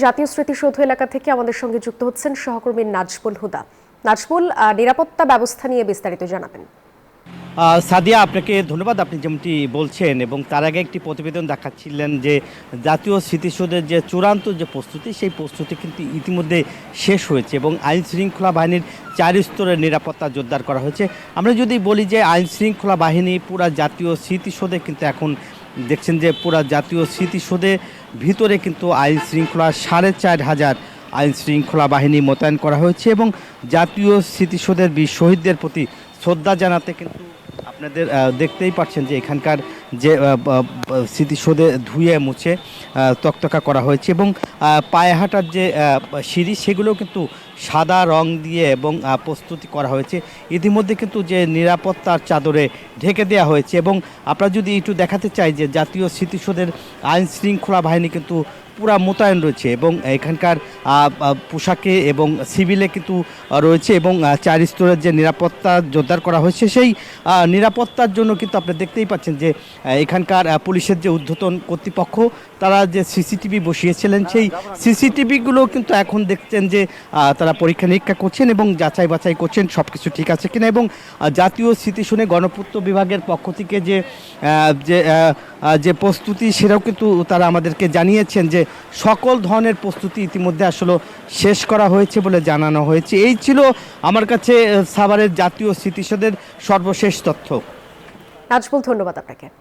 জাতীয় স্মৃতিসৌধ এলাকা থেকে আমাদের সঙ্গে যুক্ত হচ্ছেন সহকর্মী নাজবুল হুদা। নাজবুল, নিরাপত্তা ব্যবস্থা নিয়ে বিস্তারিত জানাবেন। সাদিয়া, আপনাকে ধন্যবাদ। আপনি যেমনটি বলছেন এবং তার আগে একটি প্রতিবেদন দেখাচ্ছিলেন যে জাতীয় স্মৃতিসৌধের যে চূড়ান্ত যে প্রস্তুতি, সেই প্রস্তুতি কিন্তু ইতিমধ্যে শেষ হয়েছে এবং আইন শৃঙ্খলা বাহিনীর 4 স্তরের নিরাপত্তা জোরদার করা হয়েছে। আমরা যদি বলি যে আইন শৃঙ্খলা বাহিনী পুরা জাতীয় স্মৃতিসৌধে কিন্তু এখন দেখছেন যে পুরা জাতীয় স্মৃতিসৌধে ভিতরে কিন্তু আইন শৃঙ্খলা 4,500 আইন শৃঙ্খলা বাহিনী মোতায়েন করা হয়েছে এবং জাতীয় স্মৃতিসৌধের বীর শহীদদের প্রতি শ্রদ্ধা জানাতে কিন্তু আপনাদের দেখতেই পাচ্ছেন যে এখানকার যে স্মৃতিসৌধে ধুয়ে মুছে তকতকা করা হয়েছে এবং পায়ে হাঁটার যে সিঁড়ি সেগুলোও কিন্তু সাদা রং দিয়ে এবং প্রস্তুতি করা হয়েছে। ইতিমধ্যে কিন্তু যে নিরাপত্তার চাদরে ঢেকে দেওয়া হয়েছে এবং আমরা যদি একটু দেখাতে চাই যে জাতীয় স্মৃতিসৌধের আইন শৃঙ্খলা বাহিনী কিন্তু পুরা মোতায়েন রয়েছে এবং এখানকার পোশাকে এবং সিভিলে কিন্তু রয়েছে এবং 4 স্তরের যে নিরাপত্তা জোরদার করা হয়েছে সেই নিরাপত্তার জন্য কিন্তু আপনি দেখতেই পাচ্ছেন যে এখানকার পুলিশের যে ঊর্ধ্বতন কর্তৃপক্ষ তারা যে সিসিটিভি বসিয়েছিলেন সেই সিসিটিভিগুলো কিন্তু এখন দেখছেন যে তারা পরীক্ষা নিরীক্ষা করছেন এবং যাচাই বাছাই করছেন সব কিছু ঠিক আছে কিনা এবং জাতীয় স্মৃতিসৌধে গণপূর্ত বিভাগের পক্ষ থেকে যে প্রস্তুতি সেটাও কিন্তু তারা আমাদেরকে জানিয়েছেন যে সকল ধরনের প্রস্তুতি ইতিমধ্যে আসলে শেষ করা হয়েছে বলে জানানো হয়েছে। এই ছিল আমার কাছে সাভারের জাতীয় স্মৃতিসৌধের সর্বশেষ তথ্য। নাজবুল, ধন্যবাদ আপনাকে।